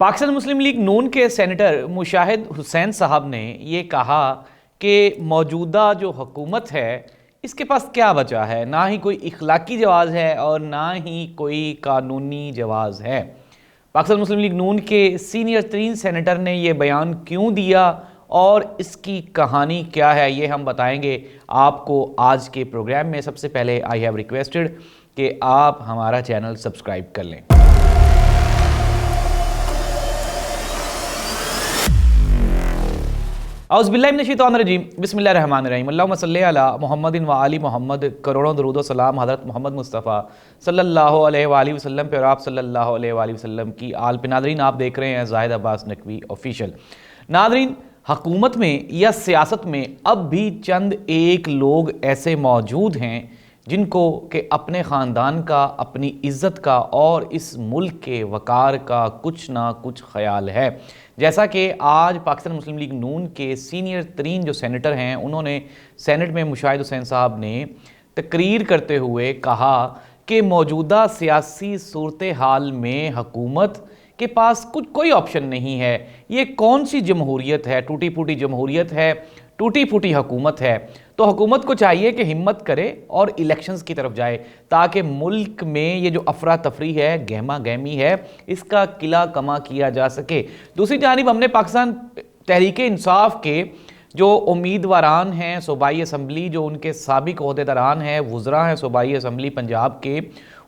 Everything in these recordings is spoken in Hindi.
पाकिस्तान मुस्लिम लीग नून के सेनेटर मुशाहिद हुसैन साहब ने ये कहा कि मौजूदा जो हुकूमत है इसके पास क्या बचा है, ना ही कोई इखलाकी जवाज़ है और ना ही कोई कानूनी जवाज़ है। पाकिस्तान मुस्लिम लीग नून के सीनियर तरीन सेनेटर ने यह बयान क्यों दिया और इसकी कहानी क्या है, ये हम बताएंगे आपको आज के प्रोग्राम में। सबसे पहले आई हैव रिक्वेस्टेड कि आप हमारा चैनल सब्सक्राइब कर लें। औज़ुबिल्लाहिमिनश्शैतानिर्रजीम बिस्मिल्लाहिर्रहमानिर्रहीम अल्लाहुम्मा सल्लि अला मुहम्मदिन व आलि मुहम्मद। करोड़ों दरूद व सलाम हज़रत मोहम्मद मुस्तफ़ा सल्लल्लाहु अलैहि वसल्लम पे और आप सल्लल्लाहु अलैहि वसल्लम की आल पे। नादरीन, आप देख रहे हैं ज़ाहिद अब्बास नकवी ऑफिशियल। नादरीन, हुकूमत में या सियासत में अब भी चंद एक लोग ऐसे मौजूद हैं जिनको कि अपने ख़ानदान का, अपनी इज़्ज़त का और इस मुल्क के वक़ार का कुछ ना कुछ ख़याल है। जैसा कि आज पाकिस्तान मुस्लिम लीग नून के सीनियर तरीन जो सेनेटर हैं, उन्होंने सेनेट में मुशाहिद हुसैन साहब ने तकरीर करते हुए कहा कि मौजूदा सियासी सूरत हाल में हुकूमत के पास कोई ऑप्शन नहीं है। ये कौन सी जमहूरियत है? टूटी फूटी जमहूरियत है, टूटी फूटी हुकूमत है। तो हुकूमत को चाहिए कि हिम्मत करे और इलेक्शंस की तरफ जाए ताकि मुल्क में ये जो अफरा तफरी है, गहमा गहमी है, इसका किला कमा किया जा सके। दूसरी जानिब हमने पाकिस्तान तहरीक इंसाफ के जो उम्मीदवारान हैं सूबाई असम्बली, जो उनके साबिक ओहदेदारान हैं, वुज़रा हैं सूबाई असम्बली पंजाब के,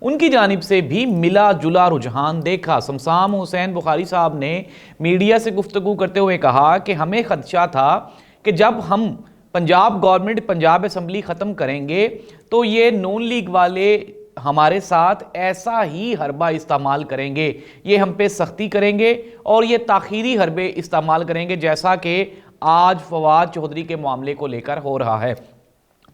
उनकी जानिब से भी मिला जुला रुझान देखा। शमसाम हुसैन बुखारी साहब ने मीडिया से गुफ्तगू करते हुए कहा कि हमें खदशा था कि जब हम पंजाब गवर्नमेंट, पंजाब असम्बली ख़त्म करेंगे तो ये नून लीग वाले हमारे साथ ऐसा ही हरबा इस्तेमाल करेंगे, ये हम पे सख्ती करेंगे और ये ताखीरी हरबे इस्तेमाल करेंगे जैसा कि आज फवाद चौधरी के मामले को लेकर हो रहा है।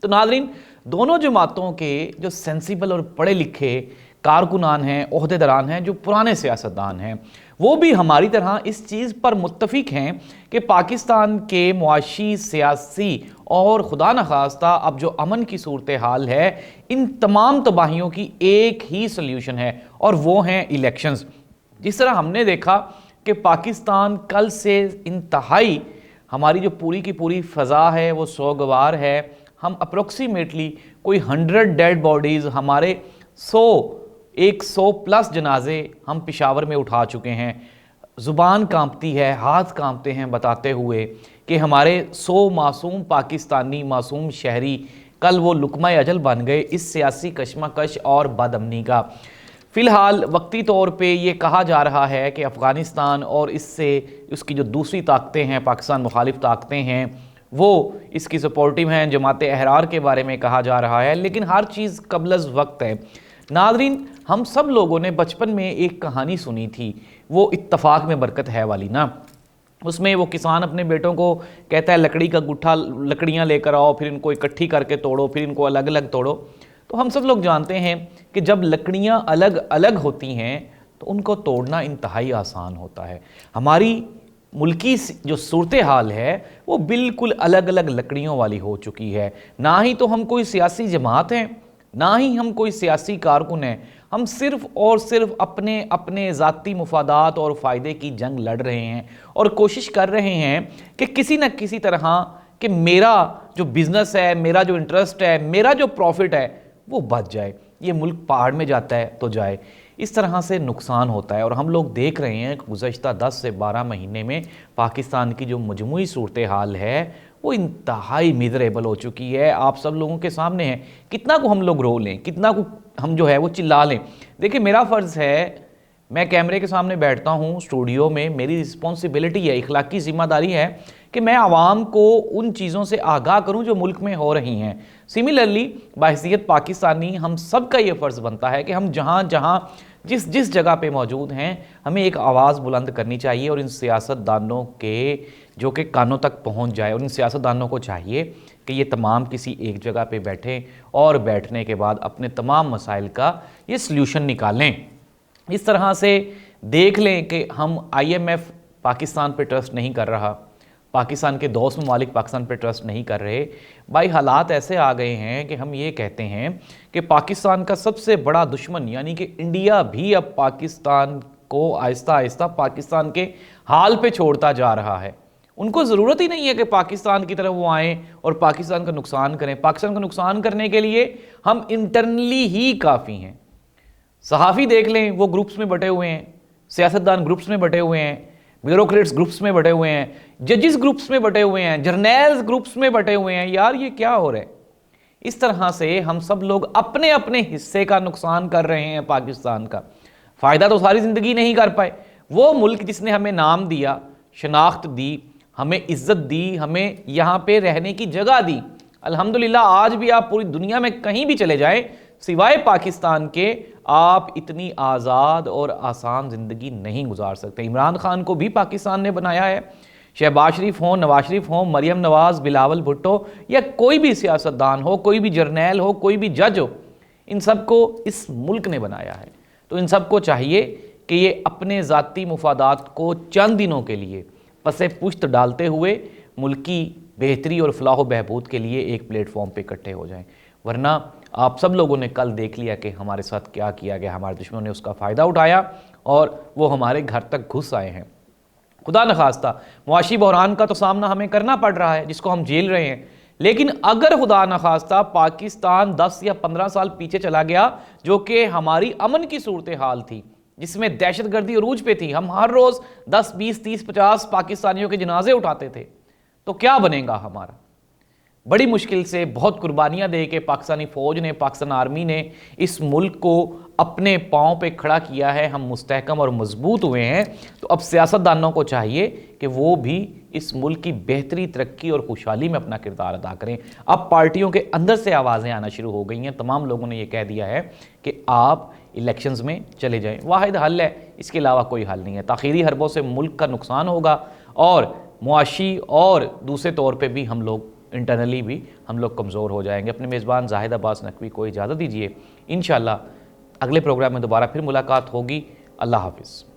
तो नाज़रीन, दोनों जमातों के जो सेंसिबल और पढ़े लिखे कारकुनान हैं, ओहदेदारान हैं, जो पुराने सियासतदान हैं, वो भी हमारी तरह इस चीज़ पर मुत्तफिक हैं कि पाकिस्तान के मुआशी, सियासी और खुदा न खास्ता अब जो अमन की सूरत हाल है, इन तमाम तबाहियों की एक ही सल्यूशन है और वो हैं इलेक्शंस। जिस तरह हमने देखा कि पाकिस्तान कल से इंतहाई, हमारी जो पूरी की पूरी फ़ज़ा है वो सोगवार है। हम अप्रोक्सीमेटली कोई 100 डेड बॉडीज़, हमारे 100 प्लस जनाजे हम पेशावर में उठा चुके हैं। ज़ुबान कांपती है, हाथ कांपते हैं बताते हुए कि हमारे 100 मासूम पाकिस्तानी, मासूम शहरी कल वो लुकमा अजल बन गए इस सियासी कशमकश और बदअमनी का। फ़िलहाल वक्ती तौर पे ये कहा जा रहा है कि अफ़गानिस्तान और इससे उसकी जो दूसरी ताकतें हैं, पाकिस्तान मुखालिफ ताकतें हैं, वो इसकी सपोर्टिव हैं। जमात अहरार के बारे में कहा जा रहा है, लेकिन हर चीज़ कबलज़ वक्त है। नाज़रीन, हम सब लोगों ने बचपन में एक कहानी सुनी थी, वो इत्तफाक में बरकत है वाली ना। उसमें वो किसान अपने बेटों को कहता है लकड़ी का गुट्ठा, लकड़ियाँ लेकर आओ, फिर इनको इकट्ठी करके तोड़ो, फिर इनको अलग अलग तोड़ो। तो हम सब लोग जानते हैं कि जब लकड़ियाँ अलग अलग होती हैं तो उनको तोड़ना इंतहाई आसान होता है। हमारी मुल्की जो सूरत हाल है वो बिल्कुल अलग अलग लकड़ियों वाली हो चुकी है। ना ही तो हम कोई सियासी जमात हैं, ना ही हम कोई सियासी कारकुन हैं। हम सिर्फ़ और सिर्फ अपने अपने ज़ाती मुफादात और फ़ायदे की जंग लड़ रहे हैं और कोशिश कर रहे हैं कि किसी न किसी तरह कि मेरा जो बिज़नेस है, मेरा जो इंटरेस्ट है, मेरा जो प्रॉफिट है वो बच जाए। ये मुल्क पहाड़ में जाता है तो जाए, इस तरह से नुकसान होता है। और हम लोग देख रहे हैं कि गुज़श्ता 10 से 12 महीने में पाकिस्तान की जो मजमूई सूरत हाल है वो इंतहाई मिज़रेबल हो चुकी है। आप सब लोगों के सामने है, कितना को हम लोग रो लें, कितना को हम जो है वो चिल्ला लें। देखिए, मेरा फ़र्ज़ है, मैं कैमरे के सामने बैठता हूँ स्टूडियो में, मेरी रिस्पॉन्सिबिलिटी है, इखलाकी ज़िम्मेदारी है कि मैं आवाम को उन चीज़ों से आगाह करूँ जो मुल्क में हो रही हैं। सिमिलरली बहैसियत पाकिस्तानी हम सब का ये फ़र्ज़ बनता है कि हम जहाँ जहाँ जिस जिस जगह पे मौजूद हैं, हमें एक आवाज़ बुलंद करनी चाहिए और इन सियासतदानों के जो कि कानों तक पहुँच जाए। और इन सियासतदानों को चाहिए कि ये तमाम किसी एक जगह पे बैठें और बैठने के बाद अपने तमाम मसाइल का ये सल्यूशन निकालें। इस तरह से देख लें कि हम IMF पाकिस्तान पे ट्रस्ट नहीं कर रहा, पाकिस्तान के दोस्त ममालिक पाकिस्तान पे ट्रस्ट नहीं कर रहे। भाई, हालात ऐसे आ गए हैं कि हम ये कहते हैं कि पाकिस्तान का सबसे बड़ा दुश्मन यानी कि इंडिया भी अब पाकिस्तान को आहिस्ता आहिस्ता पाकिस्तान के हाल पे छोड़ता जा रहा है। उनको ज़रूरत ही नहीं है कि पाकिस्तान की तरफ वो आएँ और पाकिस्तान का नुकसान करें। पाकिस्तान का नुकसान करने के लिए हम इंटरनली ही काफ़ी हैं। सहाफ़ी देख लें, वो ग्रुप्स में बटे हुए हैं, सियासतदान ग्रुप्स में बटे हुए हैं, ब्यूरोक्रेट्स ग्रुप्स में बटे हुए हैं, जजेस ग्रुप्स में बटे हुए हैं, जर्नल्स ग्रुप्स में बटे हुए हैं। यार ये क्या हो रहा है? इस तरह से हम सब लोग अपने अपने हिस्से का नुकसान कर रहे हैं। पाकिस्तान का फ़ायदा तो सारी ज़िंदगी नहीं कर पाए। वो मुल्क जिसने हमें नाम दिया, शनाख्त दी, हमें इज्जत दी, हमें यहाँ पे रहने की जगह दी, अल्हम्दुलिल्लाह आज भी आप पूरी दुनिया में कहीं भी चले जाएं सिवाय पाकिस्तान के, आप इतनी आज़ाद और आसान ज़िंदगी नहीं गुजार सकते। इमरान खान को भी पाकिस्तान ने बनाया है। शहबाज शरीफ हो, नवाज शरीफ हो, मरियम नवाज, बिलावल भुट्टो या कोई भी सियासतदान हो, कोई भी जर्नैल हो, कोई भी जज हो, इन सबको इस मुल्क ने बनाया है। तो इन सबको चाहिए कि ये अपने ज़ाती मुफादात को चंद दिनों के लिए पसे पुश्त डालते हुए मुल्क की बेहतरी और फलाह व बहबूद के लिए एक प्लेटफॉर्म पे इकट्ठे हो जाएं। वरना आप सब लोगों ने कल देख लिया कि हमारे साथ क्या किया गया। हमारे दुश्मनों ने उसका फ़ायदा उठाया और वो हमारे घर तक घुस आए हैं। खुदा न खास्ता मुआशी बहरान का तो सामना हमें करना पड़ रहा है, जिसको हम झेल रहे हैं। लेकिन अगर खुदा न खास्ता पाकिस्तान 10 या 15 साल पीछे चला गया, जो कि हमारी अमन की सूरत हाल थी, जिसमें दहशतगर्दी अरूज पे थी, हम हर रोज़ 10, 20, 30, 50 पाकिस्तानियों के जनाजे उठाते थे, तो क्या बनेगा हमारा? बड़ी मुश्किल से बहुत कुर्बानियां दे के पाकिस्तानी फ़ौज ने, पाकिस्तान आर्मी ने इस मुल्क को अपने पाँव पे खड़ा किया है। हम मुस्तहकम और मजबूत हुए हैं। तो अब सियासतदानों को चाहिए कि वो भी इस मुल्क की बेहतरी, तरक्की और खुशहाली में अपना किरदार अदा करें। अब पार्टियों के अंदर से आवाज़ें आना शुरू हो गई हैं। तमाम लोगों ने यह कह दिया है कि आप इलेक्शंस में चले जाएं, वाहिद हल है, इसके अलावा कोई हल नहीं है। ताख़ीरी हरबों से मुल्क का नुकसान होगा और मुआशी और दूसरे तौर पर भी हम लोग इंटरनली भी हम लोग कमज़ोर हो जाएंगे। अपने मेज़बान जाहिद अब्बास नकवी को इजाज़त दीजिए। इंशाअल्लाह अगले प्रोग्राम में दोबारा फिर मुलाकात होगी। अल्लाह हाफ़िज़।